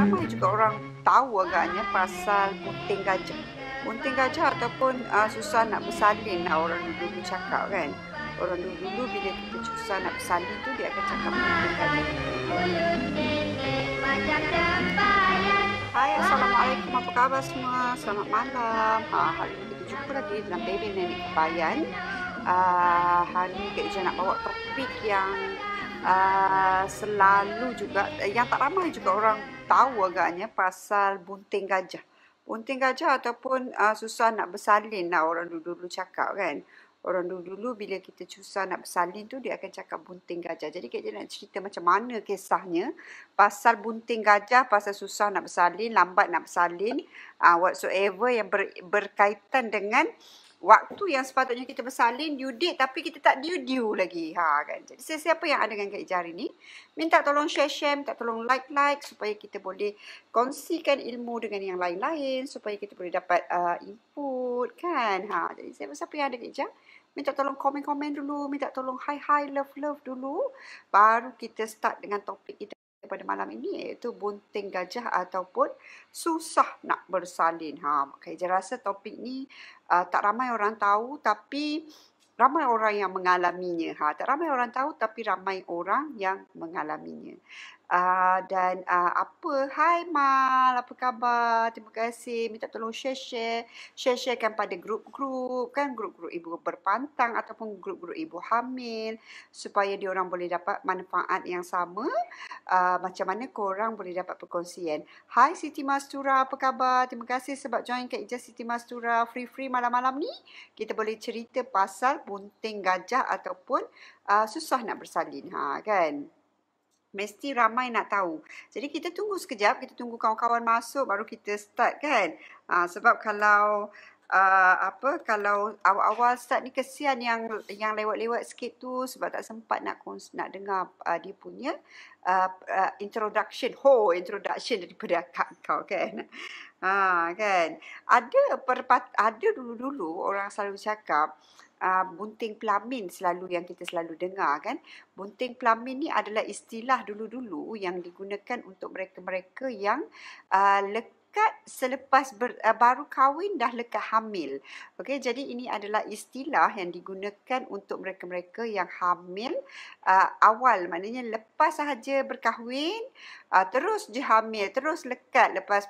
ramai juga orang tahu agaknya pasal bunting gajah. Bunting gajah ataupun susah nak bersalin lah orang dulu cakap kan. Orang dulu bila kita susah nak bersalin tu dia akan cakap bunting gajah. Hai, Assalamualaikum. Apa khabar semua? Selamat malam. Hari ini kita jumpa lagi dalam Baby Nenek Kebayan. Hari ini Kak Ija nak bawa topik yang selalu juga, yang tak ramai juga orang tahu agaknya pasal bunting gajah. Bunting gajah ataupun susah nak bersalin lah orang dulu cakap kan. Orang dulu bila kita susah nak bersalin tu dia akan cakap bunting gajah. Jadi Kak Ija nak cerita macam mana kisahnya pasal bunting gajah, pasal susah nak bersalin, lambat nak bersalin, whatsoever yang berkaitan dengan waktu yang sepatutnya kita bersalin due date tapi kita tak due lagi kan. Jadi sesiapa yang ada dengan Kak Ija hari ni minta tolong share, minta tolong like supaya kita boleh kongsikan ilmu dengan yang lain-lain, supaya kita boleh dapat input kan. Jadi siapa-siapa yang ada Kak Ija minta tolong komen dulu, minta tolong hi love dulu, baru kita start dengan topik kita pada malam ini, iaitu bunting gajah ataupun susah nak bersalin. Kak Ija rasa topik ni tak ramai orang tahu tapi ramai orang yang mengalaminya. Tak ramai orang tahu tapi ramai orang yang mengalaminya. Hai Mal, apa khabar? Terima kasih. Minta tolong sharekan pada grup-grup kan, grup-grup ibu berpantang ataupun grup-grup ibu hamil supaya diorang boleh dapat manfaat yang sama. Macam mana korang boleh dapat perkongsian. Hai Siti Mastura, apa khabar? Terima kasih sebab join Kak Ija. Siti Mastura, free malam-malam ni kita boleh cerita pasal bunting gajah ataupun susah nak bersalin kan. Mesti ramai nak tahu. Jadi kita tunggu sekejap, kita tunggu kawan-kawan masuk baru kita start kan. Sebab kalau kalau awal-awal start ni kesian yang lewat-lewat sikit tu sebab tak sempat nak dengar dia punya introduction daripada akak kau kan. Kan. Ada dulu orang selalu cakap bunting pelamin yang kita selalu dengar kan. Bunting pelamin ni adalah istilah dulu-dulu yang digunakan untuk mereka-mereka yang lekat selepas baru kahwin dah lekat hamil. Okey, jadi ini adalah istilah yang digunakan untuk mereka-mereka yang hamil awal, maknanya lepas sahaja berkahwin terus je hamil, terus lekat lepas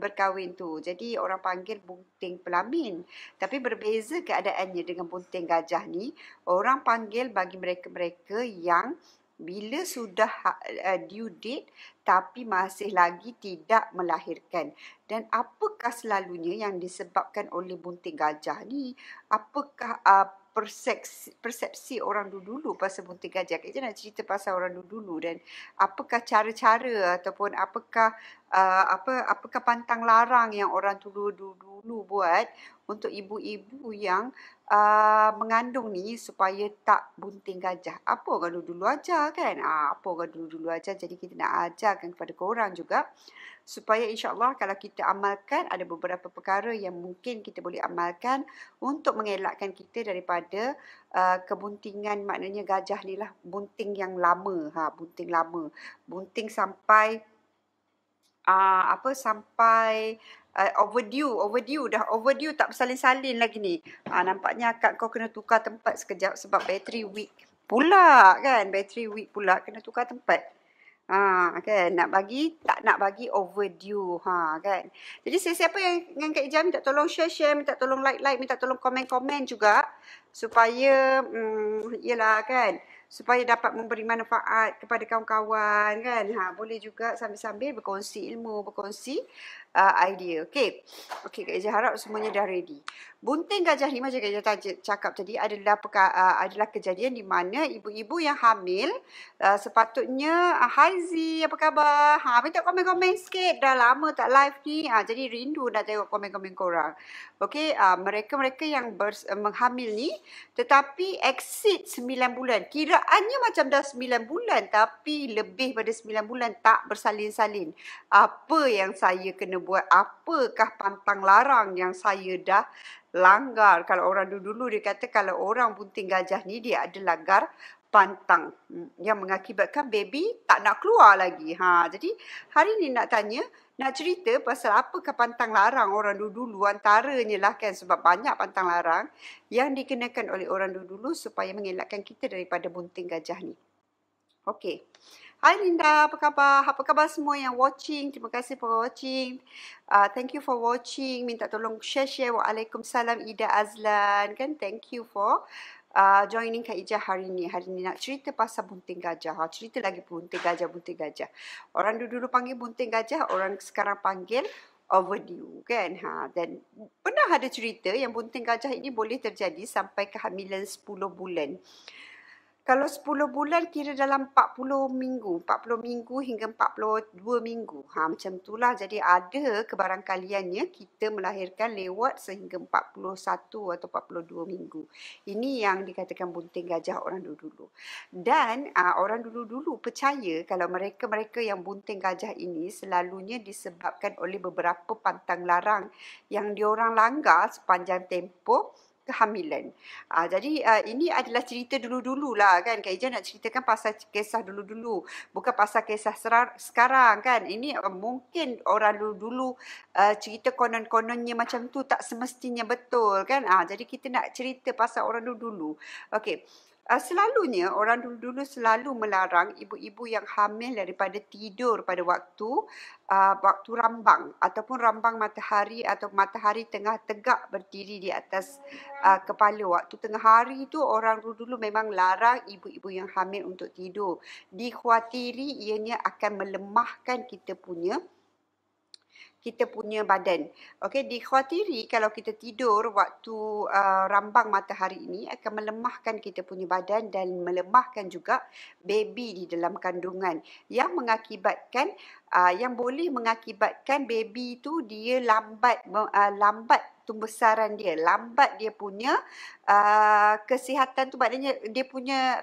berkahwin tu. Jadi orang panggil bunting pelamin. Tapi berbeza keadaannya dengan bunting gajah ni. Orang panggil bagi mereka-mereka yang bila sudah due date tapi masih lagi tidak melahirkan. Dan apakah selalunya yang disebabkan oleh bunting gajah ni? Apakah persepsi orang dulu pasal bunting gajah? Kita nak cerita pasal orang dulu dan apakah cara-cara ataupun apakah pantang larang yang orang dulu buat untuk ibu-ibu yang mengandung ni supaya tak bunting gajah. Apa orang dulu ajar kan? Apa orang dulu ajar. Jadi kita nak ajarkan kepada korang juga supaya insya-Allah kalau kita amalkan, ada beberapa perkara yang mungkin kita boleh amalkan untuk mengelakkan kita daripada kebuntingan, maknanya gajah ni lah bunting yang lama, bunting lama. Bunting sampai overdue tak bersalin-salin lagi ni. Nampaknya akak kau kena tukar tempat sekejap sebab bateri weak pula kan. Bateri weak pula, kena tukar tempat. Kan tak nak bagi overdue kan. Jadi sesiapa yang dengan Kak Ija minta tolong share, minta tolong like, minta tolong komen juga supaya yalah kan, supaya dapat memberi manfaat kepada kawan-kawan kan. Boleh juga sambil-sambil berkongsi ilmu, berkongsi idea. Okey, Kak Ija harap semuanya dah ready. Bunting gajah ni macam Kak Ija cakap tadi adalah kejadian di mana ibu-ibu yang hamil sepatutnya hai Zee, apa khabar? Minta komen-komen sikit. Dah lama tak live ni. Jadi rindu nak tengok komen-komen korang. Okey, mereka-mereka yang menghamil ni tetapi exceed 9 bulan. Kiraannya macam dah 9 bulan tapi lebih pada 9 bulan tak bersalin-salin. Apa yang saya kena buat? Apakah pantang larang yang saya dah langgar? Kalau orang dulu dia kata kalau orang bunting gajah ni dia ada langgar pantang yang mengakibatkan baby tak nak keluar lagi. Jadi hari ni nak tanya, nak cerita pasal apakah pantang larang orang dulu-dulu, antaranya lah kan, sebab banyak pantang larang yang dikenakan oleh orang dulu-dulu supaya mengelakkan kita daripada bunting gajah ni. Okey. Hai Linda, apa khabar? Apa khabar semua yang watching? Terima kasih for watching. Thank you for watching. Minta tolong share. Waalaikumsalam Ida Azlan. Kan, thank you for joining Kak Ijah hari ni. Hari ni nak cerita pasal bunting gajah. Cerita lagi bunting gajah. Orang dulu panggil bunting gajah, orang sekarang panggil overdue kan. Dan pernah ada cerita yang bunting gajah ini boleh terjadi sampai kehamilan 10 bulan. Kalau 10 bulan kira dalam 40 minggu hingga 42 minggu. Macam itulah. Jadi ada kebarangkaliannya kita melahirkan lewat sehingga 41 atau 42 minggu. Ini yang dikatakan bunting gajah orang dulu-dulu. Dan orang dulu-dulu percaya kalau mereka yang bunting gajah ini selalunya disebabkan oleh beberapa pantang larang yang diorang langgar sepanjang tempoh kehamilan. Jadi ini adalah cerita dulu-dulu lah kan. Kak Ijah nak ceritakan pasal kisah dulu-dulu. Bukan pasal kisah sekarang kan. Ini mungkin orang dulu-dulu cerita konon-kononnya macam tu tak semestinya betul kan. Jadi kita nak cerita pasal orang dulu-dulu. Okey. Selalunya orang dulu-dulu selalu melarang ibu-ibu yang hamil daripada tidur pada waktu rambang ataupun rambang matahari atau matahari tengah tegak berdiri di atas kepala. Waktu tengah hari tu orang dulu memang larang ibu-ibu yang hamil untuk tidur. Dikhawatiri ianya akan melemahkan kita punya badan. Okey, dikhawatiri kalau kita tidur waktu rambang matahari ini akan melemahkan kita punya badan dan melemahkan juga baby di dalam kandungan yang mengakibatkan yang boleh mengakibatkan baby itu dia lambat pembesaran dia, lambat dia punya kesihatan tu, maknanya dia punya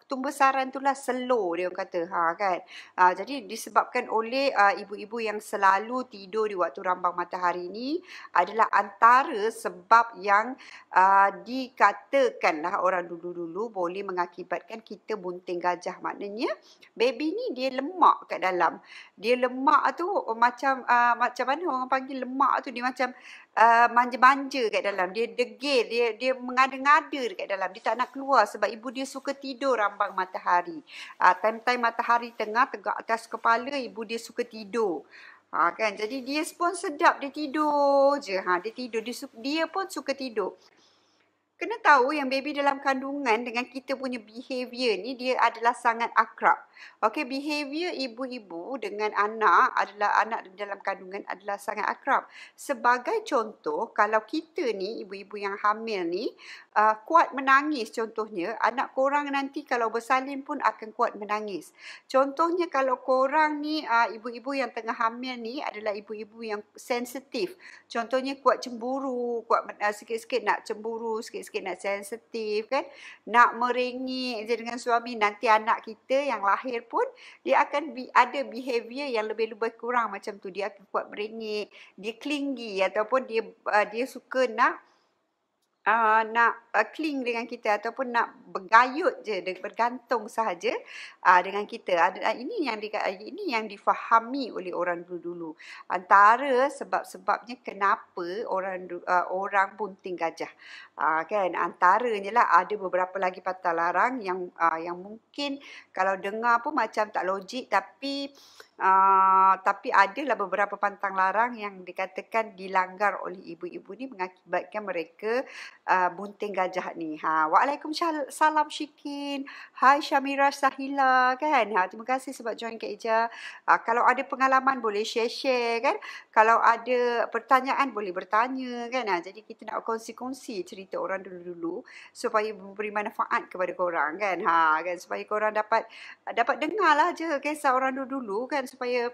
pembesaran itulah slow dia kata kan. Jadi disebabkan oleh ibu-ibu yang selalu tidur di waktu rambang matahari ini adalah antara sebab yang dikatakanlah orang dulu-dulu boleh mengakibatkan kita bunting gajah. Maknanya baby ni dia lemak kat dalam. Dia lemak tu macam mana orang panggil lemak tu, dia macam manja-manja kat dalam. Dia degil, dia mengada-ngada dekat dalam. Dia tak nak keluar sebab ibu dia suka tidur rambang matahari. Time-time matahari tengah tegak atas kepala, ibu dia suka tidur. Kan, jadi dia pun sedap, dia tidur je. Dia pun suka tidur. Kena tahu yang baby dalam kandungan dengan kita punya behavior ni dia adalah sangat akrab. Okey, behavior ibu-ibu dengan anak dalam kandungan adalah sangat akrab. Sebagai contoh, kalau kita ni ibu-ibu yang hamil ni kuat menangis contohnya, anak korang nanti kalau bersalin pun akan kuat menangis. Contohnya kalau korang ni ibu-ibu yang tengah hamil ni adalah ibu-ibu yang sensitif. Contohnya kuat cemburu, kuat sikit-sikit nak cemburu, sikit-sikit nak sensitif kan, nak merengek je dengan suami, nanti anak kita yang lahir pun dia akan ada behavior yang lebih kurang macam tu. Dia akan kuat merengek, dia clingy ataupun dia suka nak cling dengan kita ataupun nak bergayut je, bergantung sahaja dengan kita. Ini yang difahami oleh orang dulu-dulu. Antara sebab-sebabnya kenapa orang bunting gajah. Kan, antaranya lah ada beberapa lagi pantang larang yang mungkin kalau dengar pun macam tak logik, tapi adalah beberapa pantang larang yang dikatakan dilanggar oleh ibu-ibu ni mengakibatkan mereka bunting gajah ni. Waalaikumsalam Syikin. Hai Syamira Sahila kan. Terima kasih sebab join Kak Ijah. Kalau ada pengalaman boleh share kan. Kalau ada pertanyaan boleh bertanya kan. Jadi kita nak kongsi-kongsi cerita orang dulu-dulu supaya memberi manfaat kepada korang kan. Kan supaya korang dapat dengar lah je kisah orang dulu-dulu kan, supaya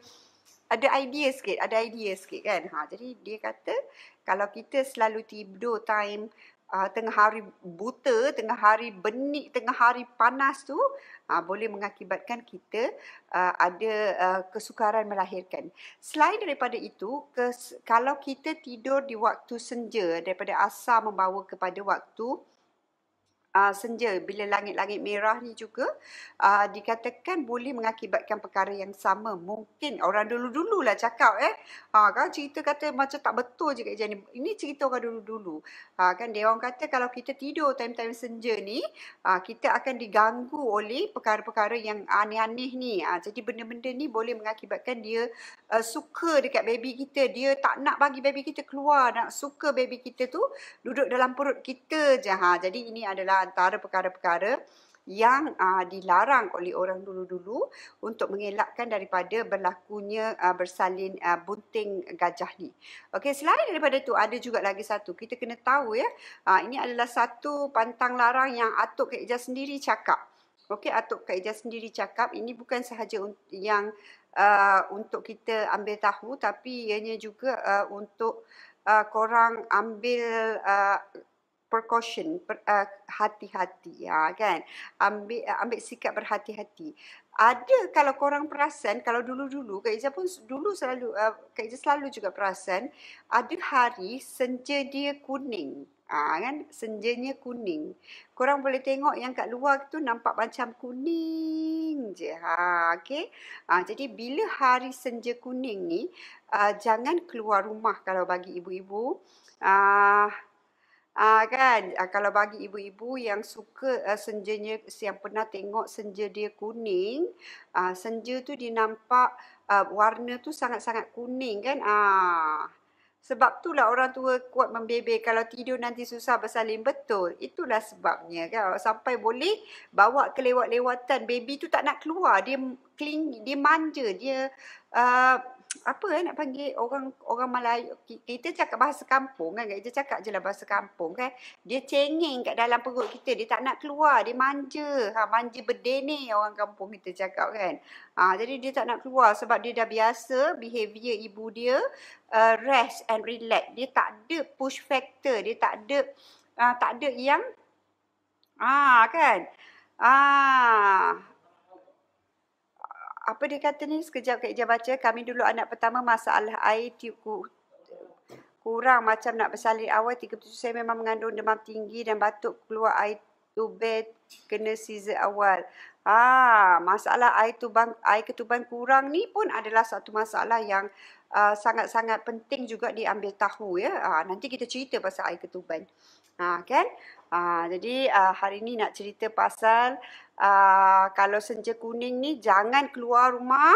ada idea sikit kan. Jadi dia kata kalau kita selalu tidur time tengah hari buta, tengah hari benik, tengah hari panas tu boleh mengakibatkan kita ada kesukaran melahirkan. Selain daripada itu, kalau kita tidur di waktu senja daripada asar membawa kepada waktu senja bila langit-langit merah ni juga dikatakan boleh mengakibatkan perkara yang sama. Mungkin orang dulu-dulu lah cakap kan cerita kata macam tak betul je Kak Ijaz ni. Ini cerita orang dulu-dulu. Kan dia orang kata kalau kita tidur time-time senja ni kita akan diganggu oleh perkara-perkara yang aneh-aneh ni. Jadi benda-benda ni boleh mengakibatkan dia suka dekat baby kita. Dia tak nak bagi baby kita keluar, nak suka baby kita tu duduk dalam perut kita je. Jadi ini adalah antara perkara-perkara yang dilarang oleh orang dulu-dulu untuk mengelakkan daripada berlakunya bersalin bunting gajah ni. Okey, selain daripada tu ada juga lagi satu. Kita kena tahu ini adalah satu pantang larang yang Atuk Kak Ijaz sendiri cakap. Okey, Atuk Kak Ijaz sendiri cakap, ini bukan sahaja yang untuk kita ambil tahu, tapi ianya juga untuk korang ambil precaution, hati-hati kan, ambil sikap berhati-hati. Ada kalau korang perasan, kalau dulu-dulu Kak Ijaz pun dulu selalu Kak Ijaz selalu juga perasan ada hari senja dia kuning. Kan senjanya kuning. Korang boleh tengok yang kat luar tu nampak macam kuning je. Okey. Jadi bila hari senja kuning ni jangan keluar rumah kalau bagi ibu-ibu. Kan kalau bagi ibu-ibu yang suka senjanya, yang pernah tengok senja dia kuning, senja tu dia nampak warna tu sangat-sangat kuning kan. Sebab itulah orang tua kuat membebel kalau tidur nanti susah bersalin. Betul. Itulah sebabnya kan. Sampai boleh bawa kelewat-lewatan. Baby tu tak nak keluar. Dia manja. Dia nak panggil orang Melayu. Kita cakap bahasa kampung kan. Kita cakap je lah bahasa kampung kan. Dia cengeng kat dalam perut kita. Dia tak nak keluar. Dia manja. Manja berdene orang kampung kita cakap kan. Jadi dia tak nak keluar sebab dia dah biasa behavior ibu dia rest and relax. Dia tak ada push factor. Dia tak ada yang kan. Apa dia kata ni? Sekejap Kak Ijaz baca. Kami dulu anak pertama masalah air kurang macam nak bersalin awal 37 saya memang mengandung demam tinggi dan batuk keluar air tubel kena seizure awal. Masalah air ketuban kurang ni pun adalah satu masalah yang sangat-sangat penting juga diambil tahu ya. Nanti kita cerita pasal air ketuban. Kan? Jadi hari ni nak cerita pasal kalau senja kuning ni jangan keluar rumah,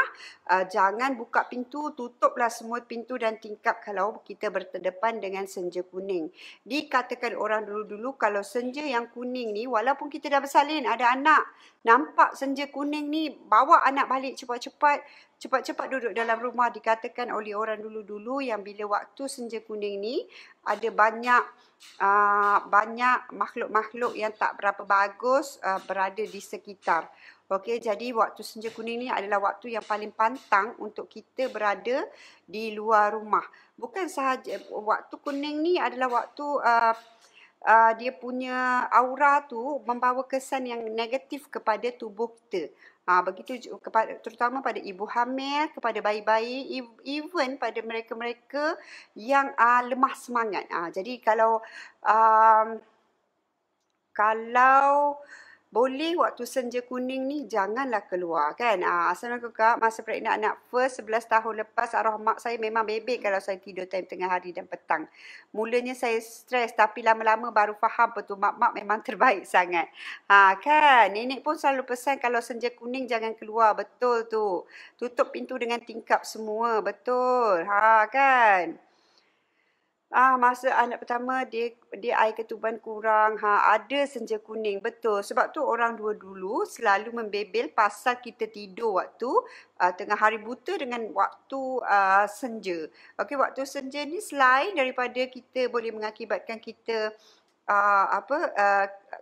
jangan buka pintu, tutuplah semua pintu dan tingkap kalau kita berdepan dengan senja kuning. Dikatakan orang dulu-dulu kalau senja yang kuning ni, walaupun kita dah bersalin, ada anak, nampak senja kuning ni, bawa anak balik cepat-cepat duduk dalam rumah. Dikatakan oleh orang dulu-dulu yang bila waktu senja kuning ni, ada banyak makhluk-makhluk yang tak berapa bagus berada di sekitar. Okey, jadi waktu senja kuning ni adalah waktu yang paling pantang untuk kita berada di luar rumah. Bukan sahaja waktu kuning ni adalah waktu dia punya aura tu membawa kesan yang negatif kepada tubuh kita. Begitu terutama pada ibu hamil, kepada bayi-bayi, even pada mereka-mereka yang lemah semangat. Jadi kalau boleh waktu senja kuning ni janganlah keluar kan. Assalamualaikum Kak, masa pregnant anak first 11 tahun lepas arwah mak saya memang bebek kalau saya tidur time tengah hari dan petang. Mulanya saya stres tapi lama-lama baru faham betul mak memang terbaik sangat. Kan, nenek pun selalu pesan kalau senja kuning jangan keluar. Betul tu. Tutup pintu dengan tingkap semua. Betul. Kan. Masa anak pertama dia air ketuban kurang, ada senja kuning, betul. Sebab tu orang dulu selalu membebel pasal kita tidur waktu tengah hari buta dengan waktu senja. Okey, waktu senja ni selain daripada kita boleh mengakibatkan kita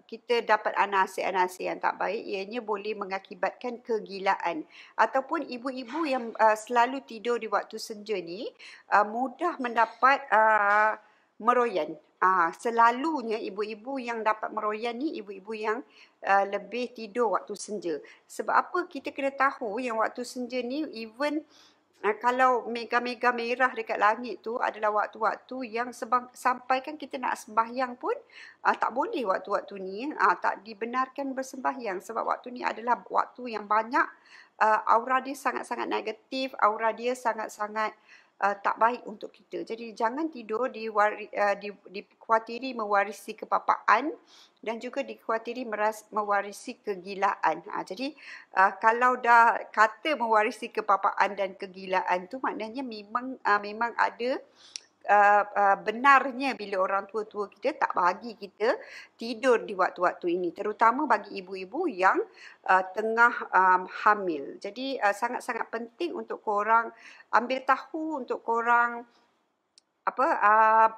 kita dapat anasir-anasir yang tak baik, ianya boleh mengakibatkan kegilaan. Ataupun ibu-ibu yang selalu tidur di waktu senja ni mudah mendapat meroyan. Selalunya ibu-ibu yang dapat meroyan ni ibu-ibu yang lebih tidur waktu senja. Sebab apa? Kita kena tahu yang waktu senja ni even Kalau mega-mega merah dekat langit tu adalah waktu-waktu yang sampai kan kita nak sembahyang pun tak boleh waktu-waktu ni, tak dibenarkan bersembahyang sebab waktu ni adalah waktu yang banyak aura dia sangat-sangat negatif, aura dia sangat-sangat tak baik untuk kita. Jadi jangan tidur dikhawatiri mewarisi kepapaan dan juga dikhawatiri mewarisi kegilaan. Jadi kalau dah kata mewarisi kepapaan dan kegilaan tu maknanya memang ada benarnya bila orang tua-tua kita tak bagi kita tidur di waktu-waktu ini, terutama bagi ibu-ibu yang tengah hamil. Jadi sangat-sangat penting untuk korang ambil tahu, untuk korang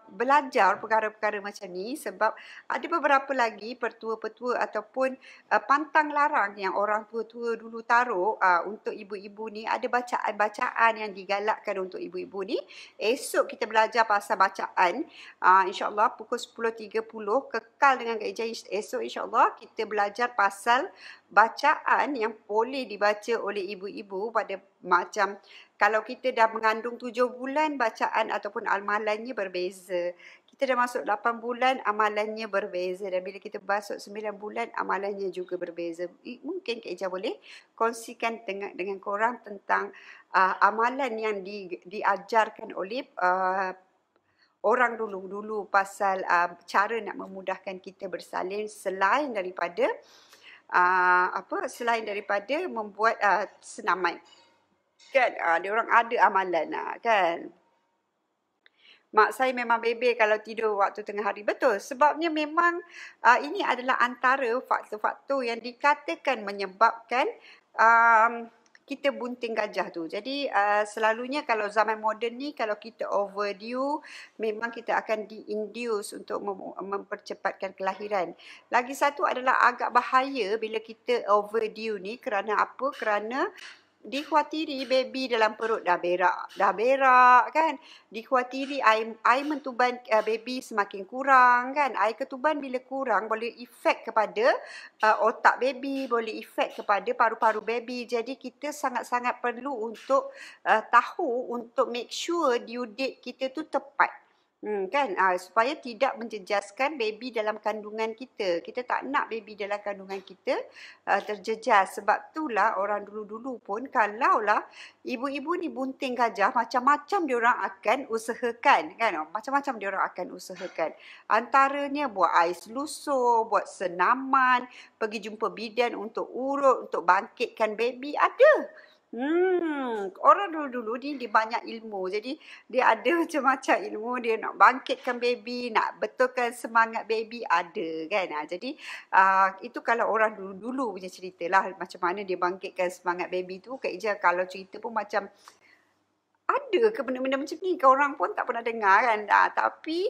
belajar perkara-perkara macam ni sebab ada beberapa lagi pertua-pertua ataupun pantang larang yang orang tua-tua dulu taruh untuk ibu-ibu ni. Ada bacaan-bacaan yang digalakkan untuk ibu-ibu ni. Esok kita belajar pasal bacaan, insyaAllah pukul 10.30 kekal dengan Kak Ijah. Esok insyaAllah kita belajar pasal bacaan yang boleh dibaca oleh ibu-ibu pada macam kalau kita dah mengandung 7 bulan, bacaan ataupun amalannya berbeza. Kita dah masuk 8 bulan, amalannya berbeza. Dan bila kita masuk 9 bulan, amalannya juga berbeza. Mungkin Kak Ijah boleh kongsikan dengan korang tentang amalan yang diajarkan oleh orang dulu pasal cara nak memudahkan kita bersalin selain daripada membuat senaman. Kan dia orang ada amalan kan. Mak saya memang bebel kalau tidur waktu tengah hari. Betul, sebabnya memang ini adalah antara faktor-faktor yang dikatakan menyebabkan kita bunting gajah tu. Jadi selalunya kalau zaman moden ni kalau kita overdue memang kita akan di-induce untuk mempercepatkan kelahiran. Lagi satu adalah agak bahaya bila kita overdue ni kerana apa? Kerana dikhawatiri baby dalam perut dah berak kan, dikhawatiri air mentuban baby semakin kurang kan. Air ketuban bila kurang boleh efek kepada otak baby, boleh efek kepada paru-paru baby. Jadi kita sangat-sangat perlu untuk tahu, untuk make sure due date kita tu tepat. Supaya tidak menjejaskan baby dalam kandungan kita. Kita tak nak baby dalam kandungan kita terjejas. Sebab itulah orang dulu-dulu pun kalaulah ibu-ibu ni bunting gajah, macam-macam diorang akan usahakan kan. Macam-macam diorang akan usahakan. Antaranya buat air selusur, buat senaman, pergi jumpa bidan untuk urut, untuk bangkitkan baby, ada. Orang dulu-dulu ni dia banyak ilmu. Jadi dia ada macam-macam ilmu. Dia nak bangkitkan baby, nak betulkan semangat baby, ada kan. Jadi itu kalau orang dulu-dulu punya cerita lah. Macam mana dia bangkitkan semangat baby tu. Kak Ijah kalau cerita pun macam ada ke benda-benda macam ni? Orang pun tak pernah dengar kan. Tapi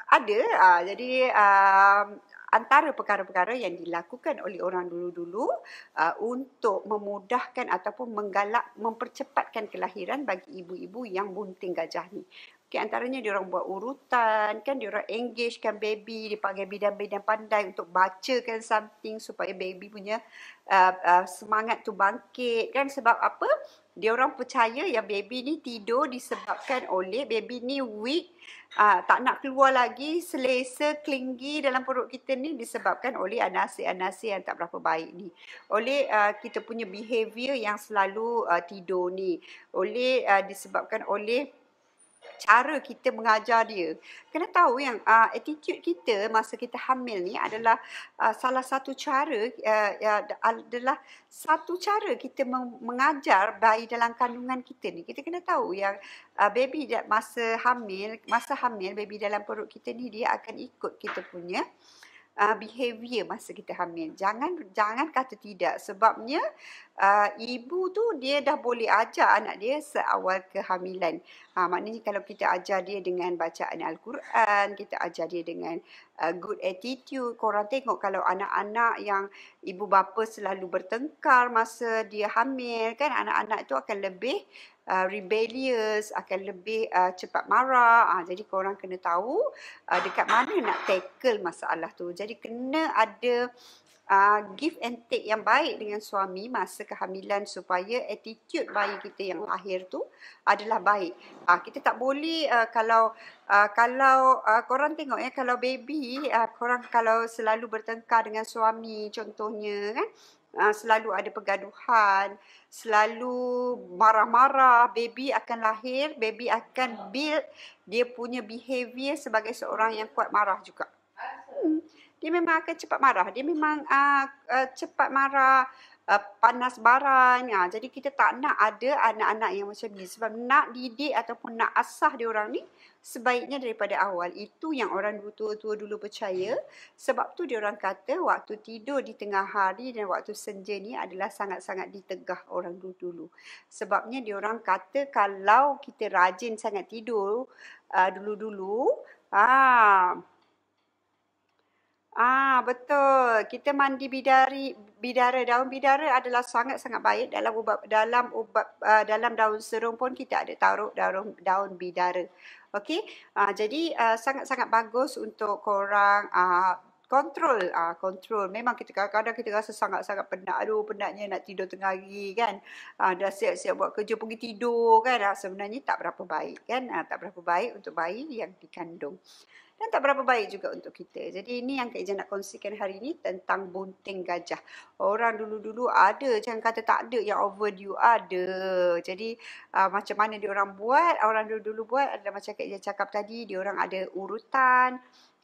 ada. Jadi antara perkara-perkara yang dilakukan oleh orang dulu-dulu untuk memudahkan ataupun mempercepatkan kelahiran bagi ibu-ibu yang bunting gajah ni. Okay, antaranya diorang buat urutan, kan diorang engagekan baby, dipanggil bidan-bidan pandai untuk bacakan something supaya baby punya semangat tu bangkit kan. Sebab apa? Diorang percaya yang baby ni tidur disebabkan oleh baby ni weak, tak nak keluar lagi, selesa, kelinggi dalam perut kita ni disebabkan oleh anasir-anasir yang tak berapa baik ni. Oleh kita punya behavior yang selalu tidur ni. Oleh disebabkan oleh cara kita mengajar dia. Kena tahu yang attitude kita masa kita hamil ni adalah salah satu cara adalah satu cara kita mengajar bayi dalam kandungan kita ni. Kita kena tahu yang baby masa hamil baby dalam perut kita ni dia akan ikut kita punya behavior masa kita hamil. Jangan kata tidak, sebabnya ibu tu dia dah boleh ajar anak dia seawal kehamilan. Maknanya kalau kita ajar dia dengan bacaan Al-Quran, kita ajar dia dengan good attitude. Korang tengok kalau anak-anak yang ibu bapa selalu bertengkar masa dia hamil kan, anak-anak tu akan lebih rebellious, akan lebih cepat marah. Jadi korang kena tahu dekat mana nak tackle masalah tu. Jadi kena ada give and take yang baik dengan suami masa kehamilan supaya attitude bayi kita yang lahir tu adalah baik. Kita tak boleh kalau korang tengok ya, kalau baby korang kalau selalu bertengkar dengan suami contohnya kan, selalu ada pergaduhan, selalu marah-marah, baby akan lahir, baby akan build dia punya behavior sebagai seorang yang kuat marah juga. Dia memang akan cepat marah. Dia memang cepat marah, panas baran. Jadi kita tak nak ada anak-anak yang macam ni. Sebab nak didik ataupun nak asah dia orang ni sebaiknya daripada awal. Itu yang orang tua-tua dulu percaya. Sebab tu dia orang kata waktu tidur di tengah hari dan waktu senja ni adalah sangat-sangat ditegah orang dulu-dulu. Sebabnya dia orang kata kalau kita rajin sangat tidur dulu-dulu, betul. Kita mandi bidara. Daun bidara adalah sangat-sangat baik dalam daun serung pun kita ada taruh daun bidara. Okey. Jadi sangat-sangat bagus untuk korang kontrol. Memang kita kadang-kadang kita rasa sangat-sangat penat. Aduh, penatnya nak tidur tengah hari kan. Dah siap-siap buat kerja pergi tidur kan. Sebenarnya tak berapa baik kan. Tak berapa baik untuk bayi yang dikandung. Dan tak berapa baik juga untuk kita. Jadi ini yang Kak Ija nak kongsikan hari ini tentang bunting gajah. Orang dulu-dulu ada, jangan kata tak ada, yang overdue ada. Jadi macam mana diorang buat, orang dulu-dulu buat adalah macam Kak Ija cakap tadi, diorang ada urutan,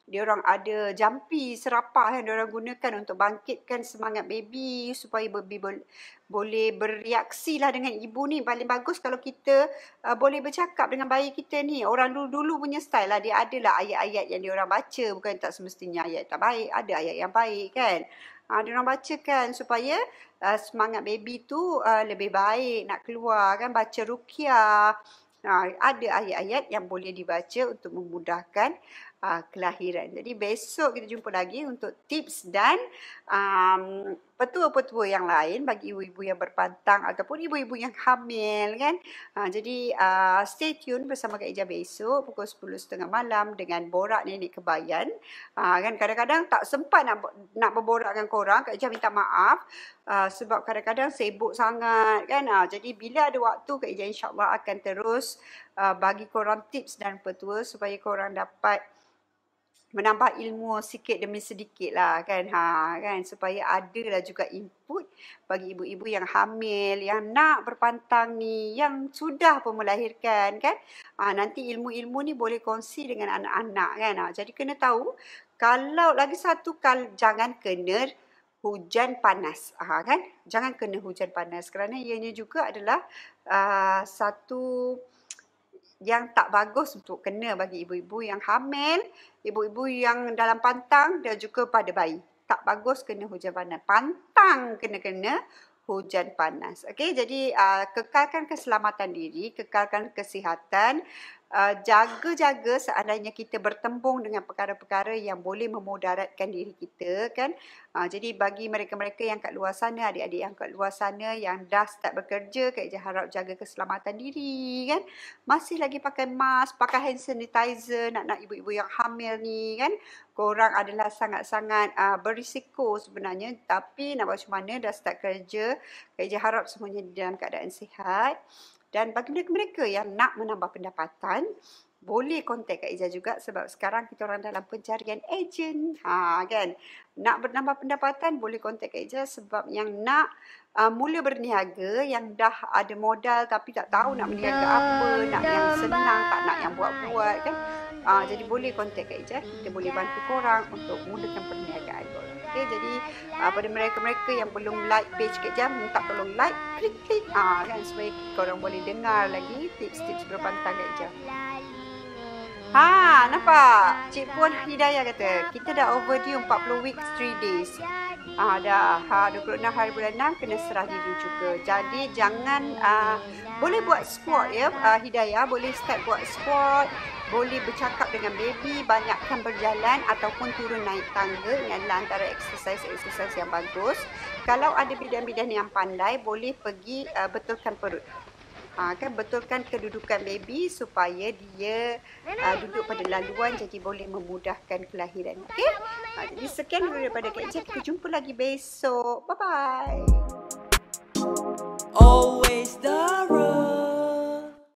diorang ada jampi, serapah yang diorang gunakan untuk bangkitkan semangat baby supaya baby boleh bereaksi lah dengan ibu ni. Paling bagus kalau kita boleh bercakap dengan bayi kita ni. Orang dulu-dulu punya style lah. Dia adalah ayat-ayat yang diorang baca. Bukan tak semestinya ayat tak baik. Ada ayat yang baik kan. Diorang bacakan supaya semangat baby tu lebih baik nak keluar kan. Baca ruqyah. Ada ayat-ayat yang boleh dibaca untuk memudahkan kelahiran. Jadi besok kita jumpa lagi untuk tips dan petua-petua yang lain bagi ibu-ibu yang berpantang ataupun ibu-ibu yang hamil kan. Jadi stay tune bersama Kak Ija besok pukul 10.30 malam dengan Borak Nenek Kebayan. Kan kadang-kadang tak sempat nak berborak dengan korang. Kak Ija minta maaf sebab kadang-kadang sibuk sangat kan. Jadi bila ada waktu Kak Ija insya-Allah akan terus bagi korang tips dan petua supaya korang dapat menambah ilmu sikit demi sedikit lah kan. Kan supaya ada lah juga input bagi ibu-ibu yang hamil, yang nak berpantang ni, yang sudah pun melahirkan kan. Nanti ilmu-ilmu ni boleh kongsi dengan anak-anak kan. Jadi kena tahu, kalau lagi satu jangan kena hujan panas kan. Jangan kena hujan panas kerana ianya juga adalah satu yang tak bagus untuk kena bagi ibu-ibu yang hamil, ibu-ibu yang dalam pantang dan juga pada bayi. Tak bagus kena hujan panas. Pantang kena hujan panas. Okey, jadi kekalkan keselamatan diri, kekalkan kesihatan, jaga-jaga seandainya kita bertembung dengan perkara-perkara yang boleh memudaratkan diri kita kan. Jadi bagi mereka-mereka yang kat luar sana, adik-adik yang kat luar sana yang dah start bekerja, Kak Ija harap jaga keselamatan diri kan. Masih lagi pakai mask, pakai hand sanitizer, nak ibu-ibu yang hamil ni kan. Korang adalah sangat-sangat berisiko sebenarnya, tapi nak buat macam mana, dah start kerja. Kak Ija harap semuanya dalam keadaan sihat. Dan bagi mereka yang nak menambah pendapatan, boleh kontak Kak Ija juga sebab sekarang kita orang dalam pencarian ejen. Kan? Nak menambah pendapatan, boleh kontak Kak Ija sebab yang nak mula berniaga, yang dah ada modal tapi tak tahu nak berniaga apa, nak yang senang, tak nak yang buat-buat kan. Jadi boleh kontak Kak Ija, kita boleh bantu korang untuk mulakan perniagaan korang. Okay, jadi pada mereka-mereka yang belum like page Kak Ija, minta tolong like, klik kan supaya korang boleh dengar lagi tips-tips berpantang Kak Ija. Nampak? Cik Puan Hidayah kata, kita dah overdue 40 weeks 3 days. Dah 26 hari bulan 6 kena serah diri juga. Jadi jangan boleh buat squat ya Hidayah, boleh start buat squat, boleh bercakap dengan baby, banyakkan berjalan ataupun turun naik tangga. Ini adalah antara exercise yang bagus. Kalau ada bidan-bidan yang pandai, boleh pergi betulkan perut. Kan betulkan kedudukan baby supaya dia duduk pada laluan jadi boleh memudahkan kelahiran. Okey? Jadi sekian dulu daripada Kak Ijaz. Kita jumpa lagi besok. Bye-bye. Always the road.